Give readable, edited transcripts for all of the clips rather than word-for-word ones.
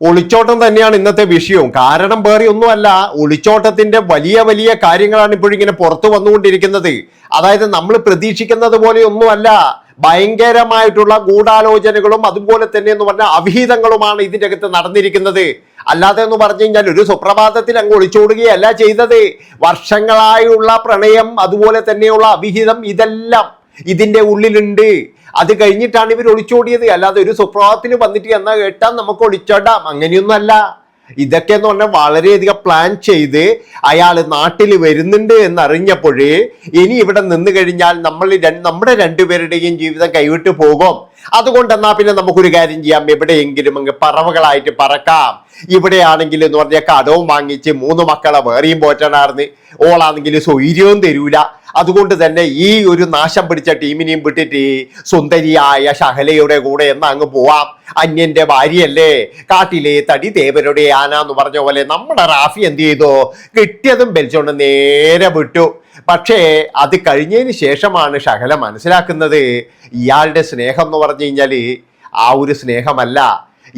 ഒളിച്ചോട്ടം തന്നെയാണ് ഇന്നത്തെ വിഷയവും. കാരണം വേറെ ഒന്നുമല്ല, ഒളിച്ചോട്ടത്തിന്റെ വലിയ വലിയ കാര്യങ്ങളാണ് ഇപ്പോഴിങ്ങനെ പുറത്തു വന്നുകൊണ്ടിരിക്കുന്നത്. അതായത് നമ്മൾ പ്രതീക്ഷിക്കുന്നത് പോലെ ഒന്നുമല്ല, ഭയങ്കരമായിട്ടുള്ള ഗൂഢാലോചനകളും അതുപോലെ തന്നെ എന്ന് പറഞ്ഞ അവിഹിതങ്ങളുമാണ് ഇതിൻ്റെ അകത്ത് നടന്നിരിക്കുന്നത്. അല്ലാതെ എന്ന് പറഞ്ഞു കഴിഞ്ഞാൽ ഒരു സുപ്രഭാതത്തിൽ അങ്ങ് ഒളിച്ചോടുകയല്ല ചെയ്തത്. വർഷങ്ങളായുള്ള പ്രണയം അതുപോലെ തന്നെയുള്ള അവിഹിതം ഇതെല്ലാം ഇതിന്റെ ഉള്ളിലുണ്ട്. അത് കഴിഞ്ഞിട്ടാണ് ഇവർ ഒളിച്ചോടിയത്. അല്ലാതെ ഒരു സുപ്രഭാതത്തിൽ വന്നിട്ട് എന്നാ കേട്ടാൽ നമുക്ക് ഒളിച്ചോടാം, അങ്ങനെയൊന്നും അല്ല. ഇതൊക്കെ എന്ന് പറഞ്ഞാൽ വളരെയധികം പ്ലാൻ ചെയ്ത് അയാൾ നാട്ടിൽ വരുന്നുണ്ട് എന്നറിഞ്ഞപ്പോഴേ ഇനി ഇവിടെ നിന്ന് കഴിഞ്ഞാൽ നമ്മുടെ രണ്ടുപേരുടെയും ജീവിതം കൈവിട്ട് പോകും. അതുകൊണ്ട് എന്നാ പിന്നെ നമുക്കൊരു കാര്യം ചെയ്യാം, എവിടെയെങ്കിലും അങ്ങ് പറവകളായിട്ട് പറക്കാം. ഇവിടെയാണെങ്കിൽ എന്ന് പറഞ്ഞാൽ കടവും വാങ്ങിച്ച് 3 മക്കളെ വേറെയും പോറ്റാനാർന്ന്, ഓളാണെങ്കിൽ സ്വൈര്യവും തരൂല. അതുകൊണ്ട് തന്നെ ഈ ഒരു നാശം പിടിച്ച ടീമിനെയും വിട്ടിട്ട് സുന്ദരിയായ ശഹലയുടെ കൂടെ എന്നാ അങ്ങ് പോവാം. അന്യന്റെ ഭാര്യയല്ലേ, കാട്ടിലെ തടി ദേവരുടെ ആന എന്ന് പറഞ്ഞ പോലെ നമ്മുടെ റാഫി എന്ത് ചെയ്തു, കിട്ടിയതും ബെൽച്ചോണ്ട് നേരെ വിട്ടു. പക്ഷേ അത് കഴിഞ്ഞതിന് ശേഷമാണ് ശഹല മനസ്സിലാക്കുന്നത് ഇയാളുടെ സ്നേഹം എന്ന് പറഞ്ഞു കഴിഞ്ഞാൽ ആ ഒരു സ്നേഹമല്ല.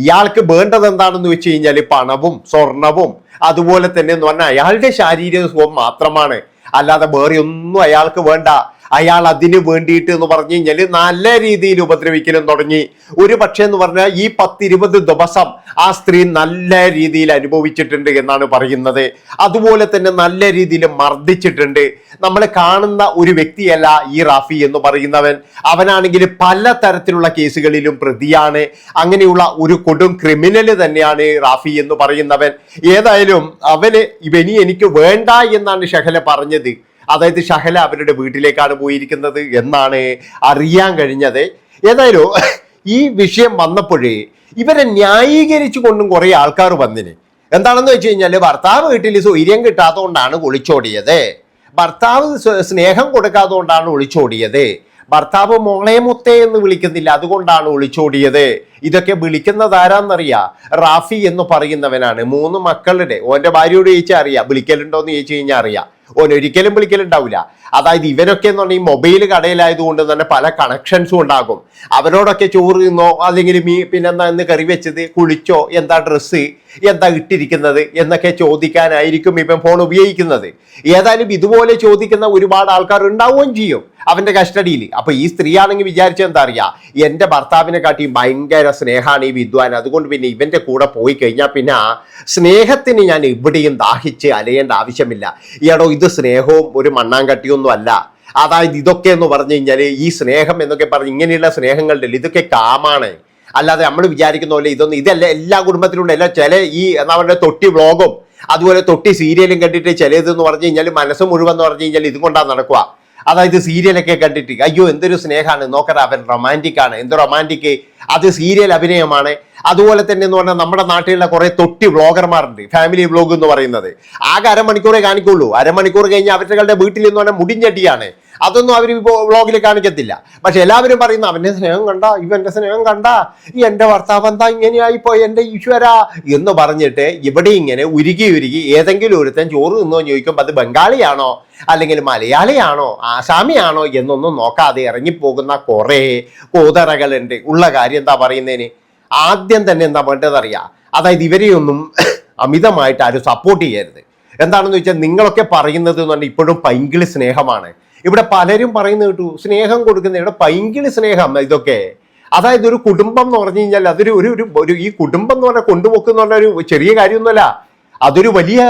ഇയാൾക്ക് വേണ്ടത് എന്താണെന്ന് വെച്ച് കഴിഞ്ഞാൽ പണവും സ്വർണവും അതുപോലെ തന്നെ എന്ന് പറഞ്ഞാൽ അയാളുടെ ശാരീരിക സുഖം മാത്രമാണ്. അല്ലാതെ വേറെ ഒന്നും അയാൾക്ക് വേണ്ട. അയാൾ അതിന് വേണ്ടിയിട്ട് എന്ന് പറഞ്ഞു കഴിഞ്ഞാൽ നല്ല രീതിയിൽ ഉപദ്രവിക്കലും തുടങ്ങി. ഒരു പക്ഷേ എന്ന് പറഞ്ഞാൽ ഈ 10-20 ദിവസം ആ സ്ത്രീ നല്ല രീതിയിൽ അനുഭവിച്ചിട്ടുണ്ട് എന്നാണ് പറയുന്നത്. അതുപോലെ തന്നെ നല്ല രീതിയിൽ മർദ്ദിച്ചിട്ടുണ്ട്. നമ്മൾ കാണുന്ന ഒരു വ്യക്തിയല്ല ഈ റാഫി എന്ന് പറയുന്നവൻ. അവനാണെങ്കിൽ പല തരത്തിലുള്ള കേസുകളിലും പ്രതിയാണ്. അങ്ങനെയുള്ള ഒരു കൊടും ക്രിമിനൽ തന്നെയാണ് റാഫി എന്ന് പറയുന്നവൻ. ഏതായാലും ഇവനി എനിക്ക് വേണ്ട എന്നാണ് ഷഹല പറഞ്ഞത്. അതായത് ഷഹല അവരുടെ വീട്ടിലേക്കാണ് പോയിരിക്കുന്നത് എന്നാണ് അറിയാൻ കഴിഞ്ഞത്. ഏതായാലും ഈ വിഷയം വന്നപ്പോഴേ ഇവരെ ന്യായീകരിച്ചു കൊണ്ടും കുറെ ആൾക്കാർ വന്നിന്. എന്താണെന്ന് വെച്ച് കഴിഞ്ഞാൽ ഭർത്താവ് വീട്ടിൽ സ്വൈര്യം കിട്ടാത്തതുകൊണ്ടാണ് ഒളിച്ചോടിയത്, ഭർത്താവ് സ്നേഹം കൊടുക്കാത്തതുകൊണ്ടാണ് ഒളിച്ചോടിയത്, ഭർത്താവ് മോളെ മുത്തേ എന്ന് വിളിക്കുന്നില്ല അതുകൊണ്ടാണ് ഒളിച്ചോടിയത്. ഇതൊക്കെ വിളിക്കുന്നത് ആരാന്നറിയാ, റാഫി എന്ന് പറയുന്നവനാണ്. 3 മക്കളുടെ ഓന്റെ ഭാര്യയോട് ചോദിച്ചാൽ അറിയാം, വിളിക്കലുണ്ടോന്ന് ചോദിച്ചു കഴിഞ്ഞാൽ അറിയാം. ഓൻ ഒരിക്കലും വിളിക്കലുണ്ടാവില്ല. അതായത് ഇവരൊക്കെ എന്ന് പറഞ്ഞാൽ ഈ മൊബൈൽ കടയിലായതുകൊണ്ട് തന്നെ പല കണക്ഷൻസും ഉണ്ടാകും. അവരോടൊക്കെ ചോറ് തിന്നോ അല്ലെങ്കിൽ പിന്നെന്താ ഇന്ന് കറി വെച്ചത്, കുളിച്ചോ, എന്താ ഡ്രസ്സ്, എന്താ ഇട്ടിരിക്കുന്നത് എന്നൊക്കെ ചോദിക്കാനായിരിക്കും ഇവൻ ഫോൺ ഉപയോഗിക്കുന്നത്. ഏതായാലും ഇതുപോലെ ചോദിക്കുന്ന ഒരുപാട് ആൾക്കാർ ഉണ്ടാവുകയും ചെയ്യും അവന്റെ കസ്റ്റഡിയിൽ. അപ്പൊ ഈ സ്ത്രീ ആണെങ്കിൽ വിചാരിച്ചത് എന്താ അറിയാ, എന്റെ ഭർത്താവിനെ കാട്ടി ഭയങ്കര സ്നേഹമാണ് ഈ വിദ്വാൻ, അതുകൊണ്ട് പിന്നെ ഇവന്റെ കൂടെ പോയി കഴിഞ്ഞാൽ പിന്നെ സ്നേഹത്തിന് ഞാൻ എവിടെയും ദാഹിച്ച് അലയേണ്ട ആവശ്യമില്ല. ഈയടോ ഇത് സ്നേഹവും ഒരു മണ്ണാങ്കട്ടിയൊന്നും അല്ല. അതായത് ഇതൊക്കെ എന്ന് പറഞ്ഞു കഴിഞ്ഞാൽ ഈ സ്നേഹം എന്നൊക്കെ പറഞ്ഞ് ഇങ്ങനെയുള്ള സ്നേഹങ്ങളുടെ ഇതൊക്കെ കാമാണ്. അല്ലാതെ നമ്മൾ വിചാരിക്കുന്ന പോലെ ഇതല്ല എല്ലാ കുടുംബത്തിലും എല്ലാം. ചില ഈ എന്താ പറയുക തൊട്ടി വ്ളോഗും അതുപോലെ തൊട്ടി സീരിയലും കണ്ടിട്ട് ചിലതെന്ന് പറഞ്ഞു കഴിഞ്ഞാൽ മനസ്സ് മുഴുവൻ എന്ന് പറഞ്ഞു കഴിഞ്ഞാൽ ഇതുകൊണ്ടാണ് നടക്കുക. അതായത് സീരിയലൊക്കെ കണ്ടിട്ട് അയ്യോ എന്തൊരു സ്നേഹമാണ്, നോക്കറ അവൻ റൊമാൻറ്റിക് ആണ്, എന്ത് റൊമാൻറ്റിക്, അത് സീരിയൽ അഭിനയമാണ്. അതുപോലെ തന്നെ എന്ന് പറഞ്ഞാൽ നമ്മുടെ നാട്ടിലുള്ള കുറെ തൊട്ടി വ്ളോഗർമാരുണ്ട്, ഫാമിലി വ്ളോഗ് എന്ന് പറയുന്നത്. ആകെ അരമണിക്കൂറേ കാണിക്കുള്ളൂ. അരമണിക്കൂർ കഴിഞ്ഞ് അവരുടെ വീട്ടിൽ എന്ന് പറഞ്ഞാൽ മുടിഞ്ഞടിയാണ്. അതൊന്നും അവർ വ്ളോഗിൽ കാണിക്കത്തില്ല. പക്ഷെ എല്ലാവരും പറയുന്ന അവന്റെ സ്നേഹം കണ്ട, ഇവന്റെ സ്നേഹം കണ്ട, എന്റെ ഭർത്താവ് എന്താ ഇങ്ങനെയായിപ്പോയി എന്റെ ഈശ്വര എന്ന് പറഞ്ഞിട്ട് ഇവിടെ ഇങ്ങനെ ഉരുകി ഏതെങ്കിലും ഒരുത്തൻ ചോറ് തിന്നോ ചോദിക്കുമ്പോൾ അത് ബംഗാളിയാണോ അല്ലെങ്കിൽ മലയാളിയാണോ ആസാമിയാണോ എന്നൊന്നും നോക്കാതെ ഇറങ്ങിപ്പോകുന്ന കുറെ കോതറകളുണ്ട്. ഉള്ള കാര്യം എന്താ പറയുന്നതിന് ആദ്യം തന്നെ എന്താ വേണ്ടതറിയാം, അതായത് ഇവരെയൊന്നും അമിതമായിട്ട് ആരും സപ്പോർട്ട് ചെയ്യരുത്. എന്താണെന്ന് വെച്ചാൽ നിങ്ങളൊക്കെ പറയുന്നത് എന്ന് പറഞ്ഞാൽ ഇപ്പോഴും പൈങ്കിളി സ്നേഹമാണ്. ഇവിടെ പലരും പറയുന്ന കേട്ടു സ്നേഹം കൊടുക്കുന്ന ഇവിടെ പൈങ്കിളി സ്നേഹം ഇതൊക്കെ. അതായത് ഒരു കുടുംബം എന്ന് പറഞ്ഞു കഴിഞ്ഞാൽ അതൊരു ഒരു ഈ കുടുംബം എന്ന് പറഞ്ഞാൽ കൊണ്ടുപോക്കുന്ന പറഞ്ഞ ഒരു ചെറിയ കാര്യമൊന്നുമല്ല, അതൊരു വലിയ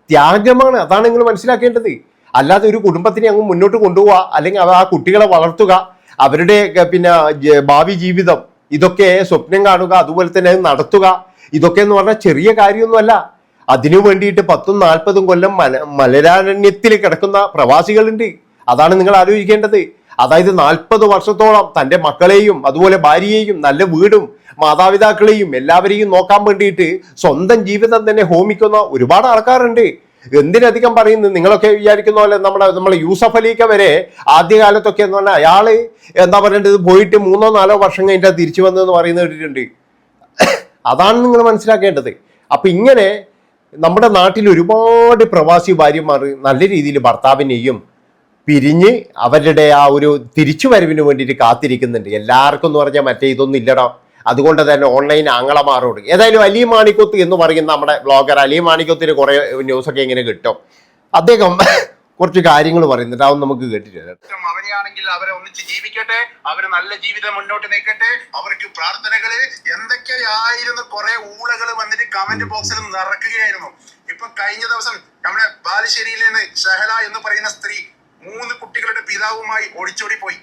ത്യാഗമാണ്. അതാണ് നിങ്ങൾ മനസ്സിലാക്കേണ്ടത്. അല്ലാതെ ഒരു കുടുംബത്തിനെ അങ്ങ് മുന്നോട്ട് കൊണ്ടുപോവുക അല്ലെങ്കിൽ ആ കുട്ടികളെ വളർത്തുക, അവരുടെ പിന്നെ ഭാവി ജീവിതം ഇതൊക്കെ സ്വപ്നം കാണുക, അതുപോലെ തന്നെ നടത്തുക, ഇതൊക്കെ എന്ന് പറഞ്ഞാൽ ചെറിയ കാര്യമൊന്നുമല്ല. അതിനു വേണ്ടിയിട്ട് 10-40 കൊല്ലം മലരാരണ്യത്തിൽ കിടക്കുന്ന പ്രവാസികളുണ്ട്. അതാണ് നിങ്ങൾ ആലോചിക്കേണ്ടത്. അതായത് 40 വർഷത്തോളം തൻ്റെ മക്കളെയും അതുപോലെ ഭാര്യയെയും നല്ല വീടും മാതാപിതാക്കളെയും എല്ലാവരെയും നോക്കാൻ വേണ്ടിയിട്ട് സ്വന്തം ജീവിതം തന്നെ ഹോമിക്കുന്ന ഒരുപാട് ആൾക്കാരുണ്ട്. എന്തിനധികം പറയുന്നു, നിങ്ങളൊക്കെ വിചാരിക്കുന്ന പോലെ നമ്മളെ യൂസഫ് അലിക്ക വരെ ആദ്യകാലത്തൊക്കെ എന്ന് പറഞ്ഞാൽ അയാള് എന്താ പറയേണ്ടത് പോയിട്ട് 3-4 വർഷം കഴിഞ്ഞാൽ തിരിച്ചു വന്നതെന്ന് പറയുന്ന കേട്ടിട്ടുണ്ട്. അതാണ് നിങ്ങൾ മനസ്സിലാക്കേണ്ടത്. അപ്പൊ ഇങ്ങനെ നമ്മുടെ നാട്ടിൽ ഒരുപാട് പ്രവാസി ഭാര്യമാർ നല്ല രീതിയിൽ ഭർത്താവിനെയും പിരിഞ്ഞ് അവരുടെ ആ ഒരു തിരിച്ചു വരവിന് വേണ്ടിയിട്ട് കാത്തിരിക്കുന്നുണ്ട്. എല്ലാവർക്കും എന്ന് പറഞ്ഞാൽ മറ്റേ ഇതൊന്നും ഇല്ലടാ. അതുകൊണ്ട് തന്നെ ഓൺലൈൻ ആങ്ങളമാരോട് ഏതായാലും അലി മാണിക്കോത്ത് എന്ന് പറയുന്ന നമ്മുടെ ബ്ലോഗർ അലി മാണിക്കോത്തിന് കുറെ ന്യൂസൊക്കെ ഇങ്ങനെ കിട്ടും. അദ്ദേഹം കുറച്ച് കാര്യങ്ങൾ പറയുന്നുണ്ട്, അതൊന്നും നമുക്ക് കേട്ടിട്ടില്ല. അവരെയാണെങ്കിൽ അവരെ ഒന്നിച്ച് ജീവിക്കട്ടെ, അവര് നല്ല ജീവിതം മുന്നോട്ട് നീക്കട്ടെ, അവർക്ക് പ്രാർത്ഥനകള് എന്തൊക്കെയായിരുന്നു. കുറെ ഊളകൾ വന്നിട്ട് കമന്റ് ബോക്സിൽ നിറക്കുകയായിരുന്നു. ഇപ്പൊ കഴിഞ്ഞ ദിവസം നമ്മുടെ ബാലുശ്ശേരിയിൽ നിന്ന് ഷഹല എന്ന് പറയുന്ന സ്ത്രീ 3 കുട്ടികളുടെ പിതാവുമായി ഒളിച്ചോടി പോയി.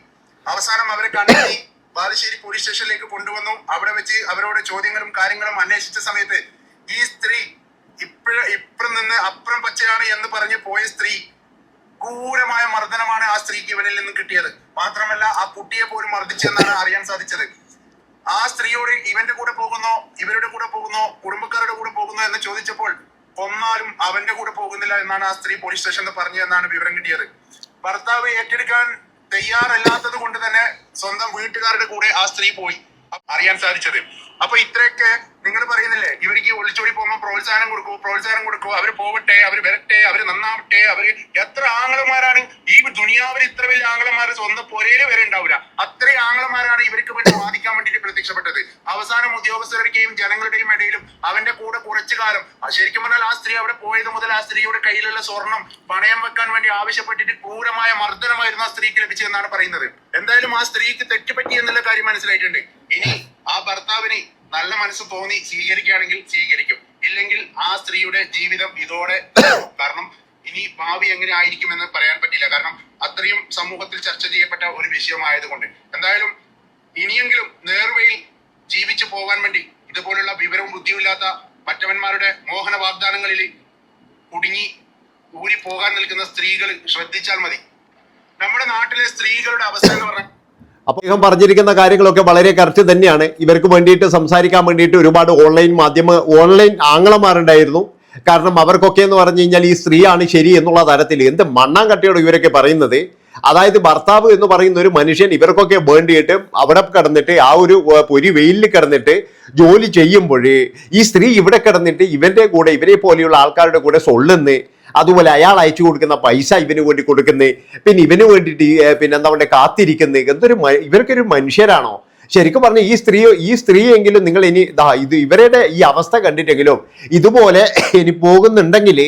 അവസാനം അവരെ കണ്ടെത്തി ബാലുശ്ശേരി പോലീസ് സ്റ്റേഷനിലേക്ക് കൊണ്ടുവന്നു. അവിടെ വെച്ച് അവരോട് ചോദ്യങ്ങളും കാര്യങ്ങളും അന്വേഷിച്ച സമയത്ത് ഈ സ്ത്രീ ഇപ്പുറം നിന്ന് അപ്പുറം പച്ചയാണ് എന്ന് പറഞ്ഞ് പോയ സ്ത്രീ ക്രൂരമായ മർദ്ദനമാണ് ആ സ്ത്രീക്ക് ഇവരിൽ നിന്ന് കിട്ടിയത്. മാത്രമല്ല ആ കുട്ടിയെ പോലും മർദ്ദിച്ചെന്നാണ് അറിയാൻ സാധിച്ചത്. ആ സ്ത്രീയോട് ഇവന്റെ കൂടെ പോകുന്നോ, ഇവരുടെ കൂടെ പോകുന്നോ, കുടുംബക്കാരുടെ കൂടെ പോകുന്നോ എന്ന് ചോദിച്ചപ്പോൾ കൊന്നാലും അവന്റെ കൂടെ പോകുന്നില്ല എന്നാണ് ആ സ്ത്രീ പോലീസ് സ്റ്റേഷനിൽ പറഞ്ഞതെന്നാണ് വിവരം കിട്ടിയത്. ഭർത്താവ് ഏറ്റെടുക്കാൻ തയ്യാറല്ലാത്തത് കൊണ്ട് തന്നെ സ്വന്തം വീട്ടുകാരുടെ കൂടെ ആ സ്ത്രീ പോയി അറിയാൻ സാധിച്ചത്. അപ്പൊ ഇത്രയൊക്കെ നിങ്ങൾ പറയുന്നില്ലേ, ഇവർക്ക് ഒളിച്ചോടി പോകുമ്പോൾ പ്രോത്സാഹനം കൊടുക്കൂ, അവര് പോവട്ടെ, അവര് വരട്ടെ, അവര് നന്നാവട്ടെ. അവര് എത്ര ആങ്ങളമാരാണ് ഈ ദുനിയാവിൽ, ഇത്ര വലിയ ആങ്ങളമാര് സ്വന്തം പൊരയില് വരെ ഉണ്ടാവില്ല. അത്രയും ആങ്ങളമാരാണ് ഇവർക്ക് വേണ്ടി വാദിക്കാൻ വേണ്ടിയിട്ട് പ്രത്യക്ഷപ്പെട്ടത്. അവസാനം ഉദ്യോഗസ്ഥരുടെയും ജനങ്ങളുടെയും ഇടയിലും അവന്റെ കൂടെ കുറച്ചു കാലം, ശരിക്കും പറഞ്ഞാൽ ആ സ്ത്രീ അവിടെ പോയത് മുതൽ ആ സ്ത്രീയുടെ കയ്യിലുള്ള സ്വർണം പണയം വെക്കാൻ വേണ്ടി ആവശ്യപ്പെട്ടിട്ട് ക്രൂരമായ മർദ്ദനമായിരുന്നു ആ സ്ത്രീക്ക് ലഭിച്ചതെന്നാണ് പറയുന്നത്. എന്തായാലും ആ സ്ത്രീക്ക് തെറ്റുപറ്റി എന്നുള്ള കാര്യം മനസ്സിലായിട്ടുണ്ട്. ഇനി ആ ഭർത്താവിന് നല്ല മനസ്സ് തോന്നി സ്വീകരിക്കുകയാണെങ്കിൽ സ്വീകരിക്കും, ഇല്ലെങ്കിൽ ആ സ്ത്രീയുടെ ജീവിതം ഇതോടെ. കാരണം ഇനി ഭാവി എങ്ങനെ ആയിരിക്കും എന്ന് പറയാൻ പറ്റില്ല. കാരണം അത്രയും സമൂഹത്തിൽ ചർച്ച ചെയ്യപ്പെട്ട ഒരു വിഷയമായതുകൊണ്ട്. എന്തായാലും ഇനിയെങ്കിലും നേർവഴിയിൽ ജീവിച്ചു പോകാൻ വേണ്ടി ഇതുപോലുള്ള വിവരവും ബുദ്ധിയുമില്ലാത്ത മറ്റവന്മാരുടെ മോഹന വാഗ്ദാനങ്ങളിൽ കുടുങ്ങി ഊരി പോകാൻ നിൽക്കുന്ന സ്ത്രീകൾ ശ്രദ്ധിച്ചാൽ മതി. നമ്മുടെ നാട്ടിലെ സ്ത്രീകളുടെ അവസ്ഥ എന്ന് പറഞ്ഞാൽ അപ്പോൾ അദ്ദേഹം പറഞ്ഞിരിക്കുന്ന കാര്യങ്ങളൊക്കെ വളരെ കറക്റ്റ് തന്നെയാണ്. ഇവർക്ക് വേണ്ടിയിട്ട് സംസാരിക്കാൻ വേണ്ടിയിട്ട് ഒരുപാട് ഓൺലൈൻ ആങ്ങളമാരുണ്ടായിരുന്നു. കാരണം അവർക്കൊക്കെ എന്ന് പറഞ്ഞു കഴിഞ്ഞാൽ ഈ സ്ത്രീയാണ് ശരി എന്നുള്ള തരത്തിൽ എന്ത് മണ്ണാങ്കട്ടയോട് ഇവരൊക്കെ പറയുന്നത്. അതായത് ഭർത്താവ് എന്ന് പറയുന്ന ഒരു മനുഷ്യൻ ഇവർക്കൊക്കെ വേണ്ടിയിട്ട് അവിടെ കിടന്നിട്ട് ആ ഒരു വെയിലിൽ കിടന്നിട്ട് ജോലി ചെയ്യുമ്പോൾ ഈ സ്ത്രീ ഇവിടെ കിടന്നിട്ട് ഇവന്റെ കൂടെ, ഇവരെ പോലെയുള്ള ആൾക്കാരുടെ കൂടെ സൊള്ളുന്ന്, അതുപോലെ അയാൾ അയച്ചു കൊടുക്കുന്ന പൈസ ഇവന് വേണ്ടി കൊടുക്കുന്നത്, പിന്നെ ഇവന് വേണ്ടിയിട്ട് പിന്നെ എന്താ പറയുക കാത്തിരിക്കുന്നത്. ഇവർക്കൊരു മനുഷ്യരാണോ? ശരിക്കും പറഞ്ഞ ഈ സ്ത്രീയെങ്കിലും നിങ്ങൾ ഇനി ഇവരുടെ ഈ അവസ്ഥ കണ്ടിട്ടെങ്കിലും ഇതുപോലെ ഇനി പോകുന്നുണ്ടെങ്കിൽ,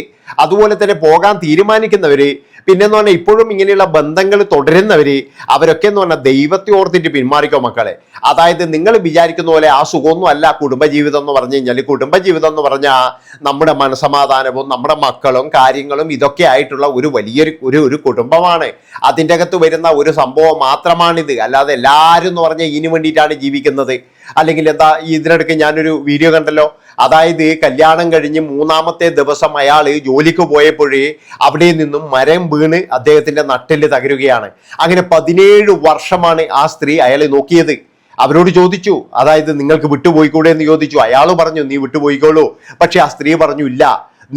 അതുപോലെ തന്നെ പോകാൻ തീരുമാനിക്കുന്നവര്, പിന്നെന്ന് പറഞ്ഞാൽ ഇപ്പോഴും ഇങ്ങനെയുള്ള ബന്ധങ്ങൾ തുടരുന്നവര്, അവരൊക്കെ എന്ന് പറഞ്ഞാൽ ദൈവത്തെ ഓർത്തിട്ട് പിന്മാറിക്കോ മക്കളെ. അതായത് നിങ്ങൾ വിചാരിക്കുന്ന പോലെ ആ സുഖമൊന്നും അല്ല കുടുംബജീവിതം എന്ന് പറഞ്ഞു കഴിഞ്ഞാൽ. കുടുംബജീവിതം എന്ന് പറഞ്ഞാൽ നമ്മുടെ മനസമാധാനവും നമ്മുടെ മക്കളും കാര്യങ്ങളും ഇതൊക്കെ ആയിട്ടുള്ള ഒരു വലിയൊരു കുടുംബമാണ്. അതിൻ്റെ അകത്ത് വരുന്ന ഒരു സംഭവം മാത്രമാണിത്. അല്ലാതെ എല്ലാവരും എന്ന് പറഞ്ഞാൽ ഇതിനു വേണ്ടിയിട്ടാണ് ജീവിക്കുന്നത്. അല്ലെങ്കിൽ എന്താ, ഇതിനിടയ്ക്ക് ഞാനൊരു വീഡിയോ കണ്ടല്ലോ. അതായത് കല്യാണം കഴിഞ്ഞ് 3-ാമത്തെ ദിവസം അയാൾ ജോലിക്ക് പോയപ്പോഴേ അവിടെ നിന്നും മരം വീണ് അദ്ദേഹത്തിന്റെ നട്ടെല്ല് തകരുകയാണ്. അങ്ങനെ 17 വർഷമാണ് ആ സ്ത്രീ അയാളെ നോക്കിയത്. അവരോട് ചോദിച്ചു, അതായത് നിങ്ങൾക്ക് വിട്ടുപോയിക്കൂടെ എന്ന് ചോദിച്ചു. അയാൾ പറഞ്ഞു നീ വിട്ടുപോയിക്കോളൂ. പക്ഷെ ആ സ്ത്രീ പറഞ്ഞു ഇല്ല,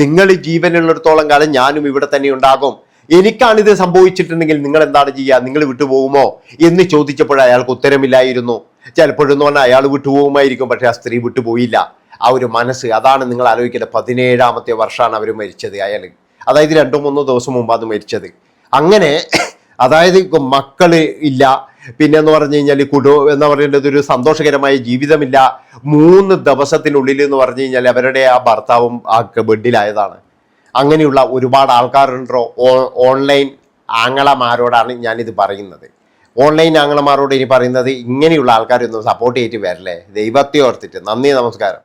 നിങ്ങൾ ജീവനുള്ളിടത്തോളം കാലം ഞാനും ഇവിടെ തന്നെ ഉണ്ടാകും. എനിക്കാണിത് സംഭവിച്ചിട്ടുണ്ടെങ്കിൽ നിങ്ങൾ എന്താണ് ചെയ്യുക, നിങ്ങൾ വിട്ടുപോകുമോ എന്ന് ചോദിച്ചപ്പോൾ അയാൾക്ക് ഉത്തരമില്ലായിരുന്നു. ചിലപ്പോഴെന്ന് പറഞ്ഞാൽ അയാൾ വിട്ടുപോകുമായിരിക്കും, പക്ഷെ ആ സ്ത്രീ വിട്ടുപോയില്ല. ആ ഒരു മനസ്സ്, അതാണ് നിങ്ങൾ ആലോചിക്കേണ്ടത്. 17-ാമത്തെ വർഷമാണ് അവർ മരിച്ചത്. അയാൾ അതായത് 2-3 ദിവസം മുമ്പാണ് മരിച്ചത്. അങ്ങനെ അതായത് മക്കള് ഇല്ല, പിന്നെ എന്ന് പറഞ്ഞു കഴിഞ്ഞാൽ എന്താ പറയേണ്ടത്, ഒരു സന്തോഷകരമായ ജീവിതമില്ല. 3 ദിവസത്തിനുള്ളിൽ എന്ന് പറഞ്ഞു കഴിഞ്ഞാൽ അവരുടെ ആ ഭർത്താവും ആ ബെഡിലായതാണ്. അങ്ങനെയുള്ള ഒരുപാട് ആൾക്കാരുണ്ടോ ഓൺലൈൻ ആങ്ങളമാരോടാണ് ഞാനിത് പറയുന്നത്. ഓൺലൈൻ ആങ്ങളമാരോട് ഇനി പറയുന്നത്, ഇങ്ങനെയുള്ള ആൾക്കാരൊന്നും സപ്പോർട്ട് ചെയ്തിട്ട് വരല്ലേ, ദൈവത്തെ ഓർത്തിട്ട്. നന്ദി, നമസ്കാരം.